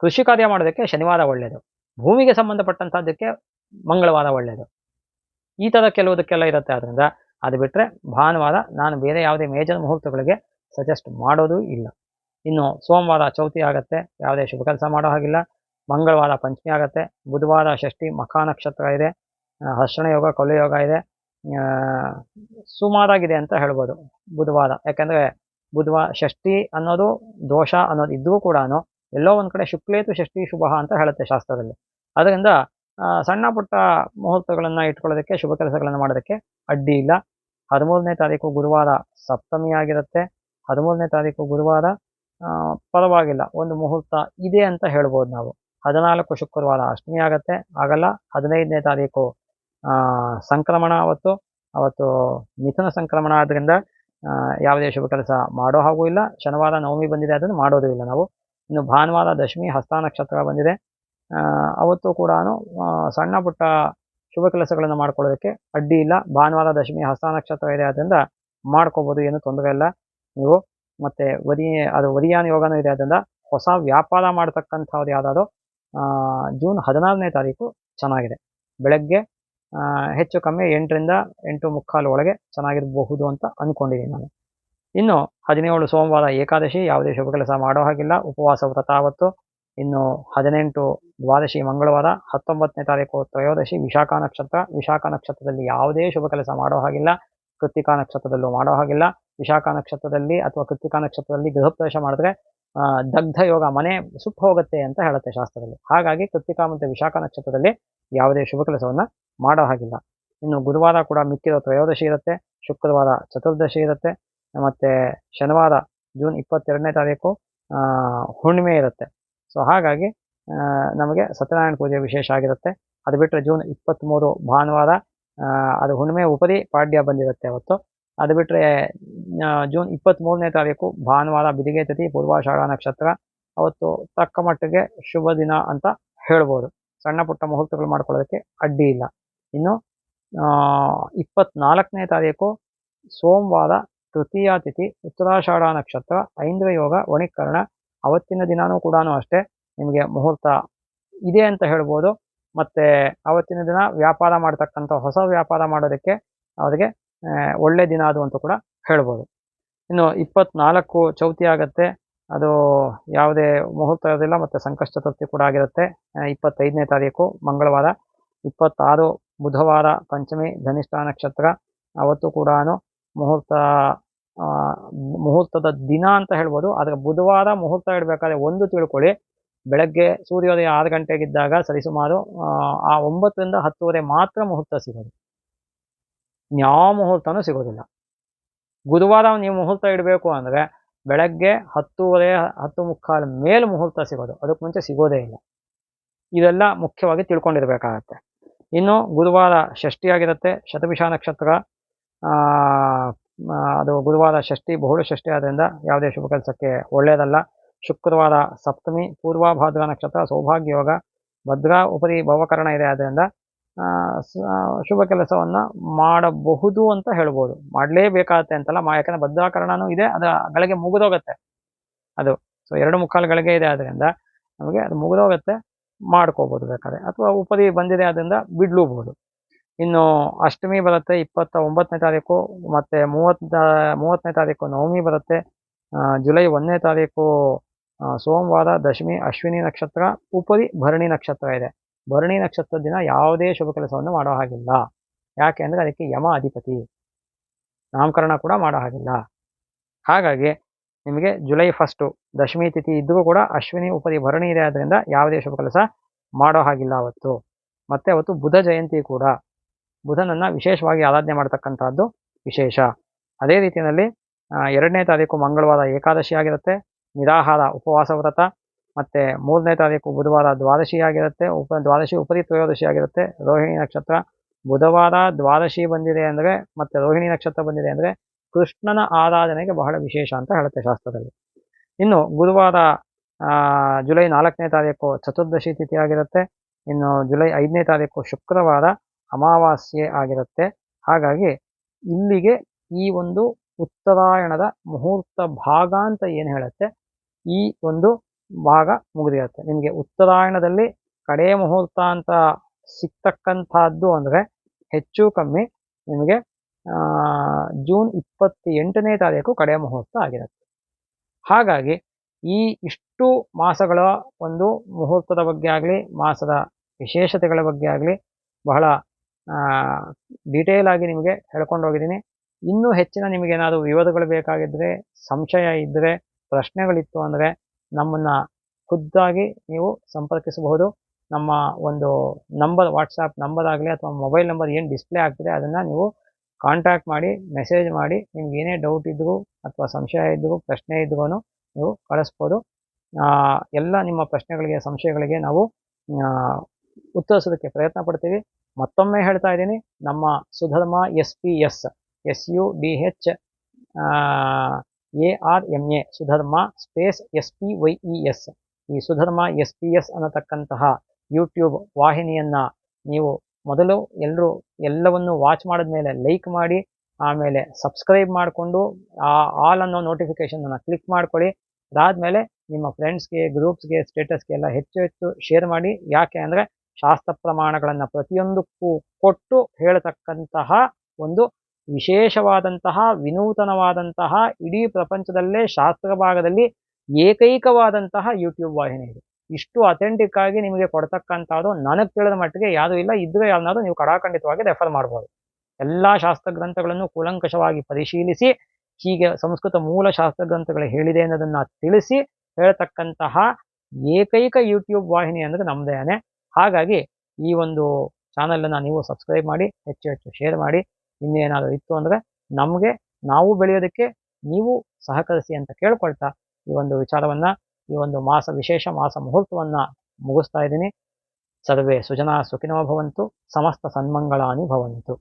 ಕೃಷಿ ಕಾರ್ಯ ಮಾಡೋದಕ್ಕೆ ಶನಿವಾರ ಒಳ್ಳೆಯದು. ಭೂಮಿಗೆ ಸಂಬಂಧಪಟ್ಟಂತಹದ್ದಕ್ಕೆ ಮಂಗಳವಾರ ಒಳ್ಳೆಯದು. ಈ ಥರ ಕೆಲವುದಕ್ಕೆಲ್ಲ ಇರುತ್ತೆ. ಅದರಿಂದ ಅದು ಬಿಟ್ಟರೆ ಭಾನುವಾರ ನಾನು ಬೇರೆ ಯಾವುದೇ ಮೇಜರ್ ಮುಹೂರ್ತಗಳಿಗೆ ಸಜೆಸ್ಟ್ ಮಾಡೋದು ಇಲ್ಲ. ಇನ್ನು ಸೋಮವಾರ ಚೌತಿ ಆಗುತ್ತೆ, ಯಾವುದೇ ಶುಭ ಕೆಲಸ ಮಾಡೋ ಹಾಗಿಲ್ಲ. ಮಂಗಳವಾರ ಪಂಚಮಿ ಆಗುತ್ತೆ. ಬುಧವಾರ ಷಷ್ಠಿ ಮಖಾ ನಕ್ಷತ್ರ ಇದೆ. ಹರ್ಷಣ ಯೋಗ, ಕೌಲ ಯೋಗ ಇದೆ. ಆ, ಸುಮಾರಾಗಿದೆ ಅಂತ ಹೇಳ್ಬೋದು ಬುಧವಾರ. ಯಾಕಂದರೆ ಷಷ್ಠಿ ಅನ್ನೋದು ದೋಷ ಅನ್ನೋದು ಇದ್ದರೂ ಕೂಡ ಎಲ್ಲೋ ಒಂದು ಕಡೆ ಶುಕ್ಲೇತು ಷಷ್ಠಿ ಶುಭ ಅಂತ ಹೇಳುತ್ತೆ ಶಾಸ್ತ್ರದಲ್ಲಿ. ಅದರಿಂದ ಸಣ್ಣ ಪುಟ್ಟ ಮುಹೂರ್ತಗಳನ್ನು ಇಟ್ಕೊಳ್ಳೋದಕ್ಕೆ, ಶುಭ ಕೆಲಸಗಳನ್ನು ಮಾಡೋದಕ್ಕೆ ಅಡ್ಡಿ ಇಲ್ಲ. 13ನೇ ತಾರೀಕು ಗುರುವಾರ ಸಪ್ತಮಿ ಆಗಿರುತ್ತೆ. 13ನೇ ತಾರೀಕು ಗುರುವಾರ ಪರವಾಗಿಲ್ಲ, ಒಂದು ಮುಹೂರ್ತ ಇದೆ ಅಂತ ಹೇಳ್ಬೋದು ನಾವು. 14 ಶುಕ್ರವಾರ ಅಷ್ಟಮಿ ಆಗತ್ತೆ, ಆಗಲ್ಲ. 15ನೇ ತಾರೀಕು ಸಂಕ್ರಮಣ, ಅವತ್ತು ಮಿಥುನ ಸಂಕ್ರಮಣ ಆದ್ದರಿಂದ ಯಾವುದೇ ಶುಭ ಕೆಲಸ ಮಾಡೋ ಹಾಗೂ ಇಲ್ಲ. ಶನಿವಾರ ನವಮಿ ಬಂದಿದೆ, ಅದನ್ನು ಮಾಡೋದು ಇಲ್ಲ ನಾವು. ಇನ್ನು ಭಾನುವಾರ ದಶಮಿ ಹಸ್ತ ನಕ್ಷತ್ರ ಬಂದಿದೆ, ಅವತ್ತು ಕೂಡ ಸಣ್ಣ ಪುಟ್ಟ ಶುಭ ಕೆಲಸಗಳನ್ನು ಮಾಡ್ಕೊಳ್ಳೋದಕ್ಕೆ ಅಡ್ಡಿ ಇಲ್ಲ. ಭಾನುವಾರ ದಶಮಿ ಹಸ್ತ ನಕ್ಷತ್ರ ಇದೆ, ಅದರಿಂದ ಮಾಡ್ಕೋಬೋದು, ಏನು ತೊಂದರೆ ಇಲ್ಲ ನೀವು. ಮತ್ತು ವರಿಯಾನ ಯೋಗನೂ ಇದೆ, ಅದರಿಂದ ಹೊಸ ವ್ಯಾಪಾರ ಮಾಡ್ತಕ್ಕಂಥವ್ರು ಯಾವುದಾದ್ರು ಜೂನ್ 16ನೇ ತಾರೀಕು ಚೆನ್ನಾಗಿದೆ. ಬೆಳಗ್ಗೆ ಹೆಚ್ಚು ಕಮ್ಮಿ 8ರಿಂದ 8:45 ಒಳಗೆ ಚೆನ್ನಾಗಿರಬಹುದು ಅಂತ ಅಂದ್ಕೊಂಡಿದ್ದೀನಿ ನಾನು. ಇನ್ನು 17 ಸೋಮವಾರ ಏಕಾದಶಿ, ಯಾವುದೇ ಶುಭ ಕೆಲಸ ಮಾಡೋ ಹಾಗಿಲ್ಲ, ಉಪವಾಸ ವ್ರತ ಅವತ್ತು. ಇನ್ನು 18 ದ್ವಾದಶಿ ಮಂಗಳವಾರ. 19ನೇ ತಾರೀಕು ತ್ರಯೋದಶಿ ವಿಶಾಖ ನಕ್ಷತ್ರ. ವಿಶಾಖ ನಕ್ಷತ್ರದಲ್ಲಿ ಯಾವುದೇ ಶುಭ ಕೆಲಸ ಮಾಡೋ ಹಾಗಿಲ್ಲ, ಕೃತ್ತಿಕಾ ನಕ್ಷತ್ರದಲ್ಲೂ ಮಾಡೋ ಹಾಗಿಲ್ಲ. ವಿಶಾಖ ನಕ್ಷತ್ರದಲ್ಲಿ ಅಥವಾ ಕೃತ್ತಿಕಾ ನಕ್ಷತ್ರದಲ್ಲಿ ಗೃಹಪ್ರವೇಶ ಮಾಡಿದ್ರೆ ದಗ್ಧ ಯೋಗ, ಮನೆ ಸುಟ್ಟು ಹೋಗುತ್ತೆ ಅಂತ ಹೇಳುತ್ತೆ ಶಾಸ್ತ್ರದಲ್ಲಿ. ಹಾಗಾಗಿ ಕೃತ್ತಿಕಾ ಮತ್ತು ವಿಶಾಖ ನಕ್ಷತ್ರದಲ್ಲಿ ಯಾವುದೇ ಶುಭ ಕೆಲಸವನ್ನು ಮಾಡೋ ಹಾಗಿಲ್ಲ. ಇನ್ನು ಗುರುವಾರ ಕೂಡ ಮಿಕ್ಕಿರೋ ತ್ರಯೋದಶಿ ಇರುತ್ತೆ, ಶುಕ್ರವಾರ ಚತುರ್ದಶಿ ಇರುತ್ತೆ, ಮತ್ತು ಶನಿವಾರ ಜೂನ್ 22ನೇ ತಾರೀಕು ಹುಣ್ಣಿಮೆ ಇರುತ್ತೆ. ಸೊ ಹಾಗಾಗಿ ನಮಗೆ ಸತ್ಯನಾರಾಯಣ ಪೂಜೆ ವಿಶೇಷ ಆಗಿರುತ್ತೆ. ಅದು ಬಿಟ್ಟರೆ ಜೂನ್ 23 ಭಾನುವಾರ, ಅದು ಹುಣ್ಣಿಮೆ ಉಪರಿ ಪಾಡ್ಯ ಬಂದಿರುತ್ತೆ ಅವತ್ತು. ಅದು ಬಿಟ್ಟರೆ ಜೂನ್ 23ನೇ ತಾರೀಕು ಭಾನುವಾರ ಬಿದಿಗೆ ತಿಥಿ, ಪೂರ್ವಾಷಾಢ ನಕ್ಷತ್ರ. ಅವತ್ತು ತಕ್ಕ ಮಟ್ಟಿಗೆ ಶುಭ ದಿನ ಅಂತ ಹೇಳ್ಬೋದು, ಸಣ್ಣ ಪುಟ್ಟ ಮುಹೂರ್ತಗಳು ಮಾಡ್ಕೊಳ್ಳೋದಕ್ಕೆ ಅಡ್ಡಿ ಇಲ್ಲ. ಇನ್ನು 24ನೇ ತಾರೀಕು ಸೋಮವಾರ ತೃತೀಯ ತಿಥಿ, ಉತ್ತರಾಷಾಢ ನಕ್ಷತ್ರ, ಐಂದ್ವ ಯೋಗ, ವಣಿಕರ್ಣ. ಅವತ್ತಿನ ದಿನಾನೂ ಕೂಡ ಅಷ್ಟೇ ನಿಮಗೆ ಮುಹೂರ್ತ ಇದೆ ಅಂತ ಹೇಳ್ಬೋದು. ಮತ್ತು ಅವತ್ತಿನ ದಿನ ವ್ಯಾಪಾರ ಮಾಡ್ತಕ್ಕಂಥ, ಹೊಸ ವ್ಯಾಪಾರ ಮಾಡೋದಕ್ಕೆ ಅವರಿಗೆ ಒಳ್ಳೆ ದಿನ ಅದು ಅಂತ ಕೂಡ ಹೇಳ್ಬೋದು. ಇನ್ನು 24 ಚೌತಿ ಆಗುತ್ತೆ, ಅದು ಯಾವುದೇ ಮುಹೂರ್ತ ಇರೋದಿಲ್ಲ, ಮತ್ತು ಸಂಕಷ್ಟ ಚತುರ್ಥಿ ಕೂಡ ಆಗಿರುತ್ತೆ. 25ನೇ ತಾರೀಕು ಮಂಗಳವಾರ. 26 ಬುಧವಾರ ಪಂಚಮಿ, ಧನಿಷ್ಠ ನಕ್ಷತ್ರ. ಅವತ್ತು ಕೂಡ ಮುಹೂರ್ತದ ದಿನ ಅಂತ ಹೇಳ್ಬೋದು. ಆದರೆ ಬುಧವಾರ ಮುಹೂರ್ತ ಇಡಬೇಕಾದ್ರೆ ಒಂದು ತಿಳ್ಕೊಳ್ಳಿ, ಬೆಳಗ್ಗೆ ಸೂರ್ಯೋದಯ 6 ಗಂಟೆಗಿದ್ದಾಗ ಸರಿಸುಮಾರು 9ರಿಂದ 10:30 ಮಾತ್ರ ಮುಹೂರ್ತ ಸಿಗೋದು, ಯಾವ ಮುಹೂರ್ತನೂ ಸಿಗೋದಿಲ್ಲ. ಗುರುವಾರ ನೀವು ಮುಹೂರ್ತ ಇಡಬೇಕು ಅಂದರೆ ಬೆಳಗ್ಗೆ 10:30, 10:45 ಮೇಲೆ ಮುಹೂರ್ತ ಸಿಗೋದು, ಅದಕ್ಕೆ ಮುಂಚೆ ಸಿಗೋದೇ ಇಲ್ಲ. ಇದೆಲ್ಲ ಮುಖ್ಯವಾಗಿ ತಿಳ್ಕೊಂಡಿರ್ಬೇಕಾಗತ್ತೆ. ಇನ್ನು ಗುರುವಾರ ಷಷ್ಠಿ ಆಗಿರುತ್ತೆ, ಶತಭಿಷ ನಕ್ಷತ್ರ. ಅದು ಗುರುವಾರ ಷಷ್ಠಿ, ಬಹುಳ ಷಷ್ಠಿ ಆದ್ದರಿಂದ ಯಾವುದೇ ಶುಭ ಕೆಲಸಕ್ಕೆ ಒಳ್ಳೆಯದಲ್ಲ. ಶುಕ್ರವಾರ ಸಪ್ತಮಿ, ಪೂರ್ವಭಾದ್ರ ನಕ್ಷತ್ರ, ಸೌಭಾಗ್ಯ ಯೋಗ, ಭದ್ರಾ ಉಪರಿ ಭವಕರಣ ಇದೆ, ಆದ್ದರಿಂದ ಶುಭ ಕೆಲಸವನ್ನು ಮಾಡಬಹುದು ಅಂತ ಹೇಳ್ಬೋದು. ಮಾಡಲೇಬೇಕಾಗತ್ತೆ ಅಂತಲ್ಲ, ಯಾಕಂದರೆ ಭದ್ರಾಕರಣನೂ ಇದೆ, ಅದರ ಗಳಿಗೆ ಮುಗಿದೋಗತ್ತೆ ಅದು. ಸೊ 2:45 ಗಳಿಗೆ ಇದೆ, ಆದ್ದರಿಂದ ನಮಗೆ ಅದು ಮುಗಿದೋಗತ್ತೆ, ಮಾಡ್ಕೋಬೋದು ಬೇಕಾದ್ರೆ. ಅಥವಾ ಉಪರಿ ಬಂದಿದೆ, ಅದರಿಂದ ಬಿಡ್ಲೂಬಹುದು. ಇನ್ನು ಅಷ್ಟಮಿ ಬರುತ್ತೆ 29ನೇ ತಾರೀಕು, ಮತ್ತು 30ನೇ ತಾರೀಕು ನವಮಿ ಬರುತ್ತೆ. ಜುಲೈ 1ನೇ ತಾರೀಕು ಸೋಮವಾರ ದಶಮಿ, ಅಶ್ವಿನಿ ನಕ್ಷತ್ರ, ಉಪರಿ ಭರಣಿ ನಕ್ಷತ್ರ ಇದೆ. ಭರಣಿ ನಕ್ಷತ್ರದ ದಿನ ಯಾವುದೇ ಶುಭ ಕೆಲಸವನ್ನು ಮಾಡೋ ಹಾಗಿಲ್ಲ, ಯಾಕೆ ಅಂದರೆ ಅದಕ್ಕೆ ಯಮ ಅಧಿಪತಿ. ನಾಮಕರಣ ಕೂಡ ಮಾಡೋ ಹಾಗಿಲ್ಲ. ಹಾಗಾಗಿ ನಿಮಗೆ ಜುಲೈ 1 ದಶಮಿ ತಿಥಿ ಇದ್ದರೂ ಕೂಡ ಅಶ್ವಿನಿ ಉಪರಿ ಭರಣಿ ಇದೆ, ಆದ್ದರಿಂದ ಯಾವುದೇ ಶುಭ ಕೆಲಸ ಮಾಡೋ ಹಾಗಿಲ್ಲ ಅವತ್ತು. ಮತ್ತು ಅವತ್ತು ಬುಧ ಜಯಂತಿ ಕೂಡ, ಬುಧನನ್ನು ವಿಶೇಷವಾಗಿ ಆರಾಧನೆ ಮಾಡ್ತಕ್ಕಂಥದ್ದು ವಿಶೇಷ. ಅದೇ ರೀತಿಯಲ್ಲಿ 2ನೇ ತಾರೀಕು ಮಂಗಳವಾರ ಏಕಾದಶಿ ಆಗಿರುತ್ತೆ, ನಿರಾಹಾರ ಉಪವಾಸ ವ್ರತ. ಮತ್ತು 3ನೇ ತಾರೀಕು ಬುಧವಾರ ದ್ವಾದಶಿ ಆಗಿರುತ್ತೆ, ದ್ವಾದಶಿ ಉಪರಿ ತ್ರಯೋದಶಿ ಆಗಿರುತ್ತೆ, ರೋಹಿಣಿ ನಕ್ಷತ್ರ. ಬುಧವಾರ ದ್ವಾದಶಿ ಬಂದಿದೆ ಅಂದರೆ ಮತ್ತು ರೋಹಿಣಿ ನಕ್ಷತ್ರ ಬಂದಿದೆ ಅಂದರೆ ಕೃಷ್ಣನ ಆರಾಧನೆಗೆ ಬಹಳ ವಿಶೇಷ ಅಂತ ಹೇಳುತ್ತೆ ಶಾಸ್ತ್ರದಲ್ಲಿ. ಇನ್ನು ಗುರುವಾರ ಜುಲೈ 4ನೇ ತಾರೀಕು ಚತುರ್ದಶಿ ತಿಥಿ ಆಗಿರುತ್ತೆ. ಇನ್ನು ಜುಲೈ 5ನೇ ತಾರೀಕು ಶುಕ್ರವಾರ ಅಮಾವಾಸ್ಯೆ ಆಗಿರುತ್ತೆ. ಹಾಗಾಗಿ ಇಲ್ಲಿಗೆ ಈ ಒಂದು ಉತ್ತರಾಯಣದ ಮುಹೂರ್ತ ಭಾಗ ಅಂತ ಏನು ಹೇಳುತ್ತೆ, ಈ ಒಂದು ಭಾಗ ಮುಗಿದಿರುತ್ತೆ. ನಿಮಗೆ ಉತ್ತರಾಯಣದಲ್ಲಿ ಕಡೆ ಮುಹೂರ್ತ ಅಂತ ಸಿಗ್ತಕ್ಕಂಥದ್ದು ಅಂದರೆ ಹೆಚ್ಚು ಕಮ್ಮಿ ನಿಮಗೆ ಜೂನ್ 28ನೇ ತಾರೀಕು ಕಡೆ ಮುಹೂರ್ತ ಆಗಿರುತ್ತೆ. ಹಾಗಾಗಿ ಈ ಇಷ್ಟು ಮಾಸಗಳ ಒಂದು ಮುಹೂರ್ತದ ಬಗ್ಗೆ ಆಗಲಿ, ಮಾಸದ ವಿಶೇಷತೆಗಳ ಬಗ್ಗೆ ಆಗಲಿ ಬಹಳ ಡೀಟೇಲ್ ಆಗಿ ನಿಮಗೆ ಹೇಳ್ಕೊಂಡು ಹೋಗಿದ್ದೀನಿ. ಇನ್ನೂ ಹೆಚ್ಚಿನ ನಿಮಗೇನಾದರೂ ವಿವರಗಳು ಬೇಕಾಗಿದ್ದರೆ, ಸಂಶಯ ಇದ್ದರೆ, ಪ್ರಶ್ನೆಗಳಿತ್ತು ಅಂದರೆ ನಮ್ಮನ್ನು ಖುದ್ದಾಗಿ ನೀವು ಸಂಪರ್ಕಿಸಬಹುದು. ನಮ್ಮ ಒಂದು ನಂಬರ್, ವಾಟ್ಸಾಪ್ ನಂಬರ್ ಆಗಲಿ ಅಥವಾ ಮೊಬೈಲ್ ನಂಬರ್ ಏನು ಡಿಸ್ಪ್ಲೇ ಆಗ್ತಿದೆ ಅದನ್ನು ನೀವು ಕಾಂಟ್ಯಾಕ್ಟ್ ಮಾಡಿ, ಮೆಸೇಜ್ ಮಾಡಿ, ನಿಮ್ಗೆ ಏನೇ ಡೌಟ್ ಇದ್ದರೂ ಅಥವಾ ಸಂಶಯ ಇದ್ದರೂ, ಪ್ರಶ್ನೆ ಇದ್ರೂ ನೀವು ಕಳಿಸ್ಬೋದು. ಎಲ್ಲ ನಿಮ್ಮ ಪ್ರಶ್ನೆಗಳಿಗೆ, ಸಂಶಯಗಳಿಗೆ ನಾವು ಉತ್ತರಿಸೋದಕ್ಕೆ ಪ್ರಯತ್ನ ಪಡ್ತೀವಿ. ಮತ್ತೊಮ್ಮೆ ಹೇಳ್ತಾ ಇದ್ದೀನಿ, ನಮ್ಮ Sudharma SPS SUDHARMA Sudharma space SPYES ಈ ಸುಧರ್ಮ SPS ಅನ್ನತಕ್ಕಂತಹ ಯೂಟ್ಯೂಬ್ ವಾಹಿನಿಯನ್ನು ನೀವು ಮೊದಲು ಎಲ್ಲವನ್ನು ವಾಚ್ ಮಾಡಿದ್ಮೇಲೆ ಲೈಕ್ ಮಾಡಿ, ಆಮೇಲೆ ಸಬ್ಸ್ಕ್ರೈಬ್ ಮಾಡಿಕೊಂಡು ಆಲ್ ಅನ್ನೋ ನೋಟಿಫಿಕೇಷನನ್ನು ಕ್ಲಿಕ್ ಮಾಡ್ಕೊಳ್ಳಿ. ಅದಾದಮೇಲೆ ನಿಮ್ಮ ಫ್ರೆಂಡ್ಸ್ಗೆ, ಗ್ರೂಪ್ಸ್ಗೆ, ಸ್ಟೇಟಸ್ಗೆ ಎಲ್ಲ ಹೆಚ್ಚು ಹೆಚ್ಚು ಶೇರ್ ಮಾಡಿ. ಯಾಕೆ ಅಂದರೆ ಶಾಸ್ತ್ರ ಪ್ರಮಾಣಗಳನ್ನು ಪ್ರತಿಯೊಂದಕ್ಕೂ ಕೊಟ್ಟು ಹೇಳ್ತಕ್ಕಂತಹ ಒಂದು ವಿಶೇಷವಾದಂತಹ, ವಿನೂತನವಾದಂತಹ, ಇಡೀ ಪ್ರಪಂಚದಲ್ಲೇ ಶಾಸ್ತ್ರ ಭಾಗದಲ್ಲಿ ಏಕೈಕವಾದಂತಹ ಯೂಟ್ಯೂಬ್ ವಾಹಿನಿ ಇದೆ. ಇಷ್ಟು ಅಥೆಂಟಿಕ್ ಆಗಿ ನಿಮಗೆ ಕೊಡ್ತಕ್ಕಂಥದ್ದು ನನಗೆ ತಿಳಿದ ಮಟ್ಟಿಗೆ ಯಾವುದೂ ಇಲ್ಲ. ಇದ್ದರೆ ಯಾವ್ದಾದ್ರು ನೀವು ಕಡಾಖಂಡಿತವಾಗಿ ರೆಫರ್ ಮಾಡ್ಬೋದು. ಎಲ್ಲ ಶಾಸ್ತ್ರ ಗ್ರಂಥಗಳನ್ನು ಕೂಲಂಕಷವಾಗಿ ಪರಿಶೀಲಿಸಿ, ಹೀಗೆ ಸಂಸ್ಕೃತ ಮೂಲ ಶಾಸ್ತ್ರ ಗ್ರಂಥಗಳು ಹೇಳಿದೆ ಅನ್ನೋದನ್ನು ತಿಳಿಸಿ ಹೇಳ್ತಕ್ಕಂತಹ ಏಕೈಕ ಯೂಟ್ಯೂಬ್ ವಾಹಿನಿ ಅಂದರೆ ನಮ್ಮದೇನೆ. ಹಾಗಾಗಿ ಈ ಒಂದು ಚಾನಲನ್ನು ನೀವು ಸಬ್ಸ್ಕ್ರೈಬ್ ಮಾಡಿ, ಹೆಚ್ಚು ಹೆಚ್ಚು ಶೇರ್ ಮಾಡಿ. ಇನ್ನೇನಾದರೂ ಇತ್ತು ಅಂದರೆ ನಾವು ಬೆಳೆಯೋದಕ್ಕೆ ನೀವು ಸಹಕರಿಸಿ ಅಂತ ಕೇಳ್ಕೊಳ್ತಾ ಈ ಒಂದು ವಿಚಾರವನ್ನು, ಈ ಒಂದು ವಿಶೇಷ ಮಾಸ ಮುಹೂರ್ತವನ್ನು ಮುಗಿಸ್ತಾ ಇದ್ದೀನಿ. ಸರ್ವೇ ಸುಜನಾ ಸುಖಿನೋ ಭವಂತು, ಸಮಸ್ತ ಸನ್ಮಂಗಳಾನಿ ಭವಂತು.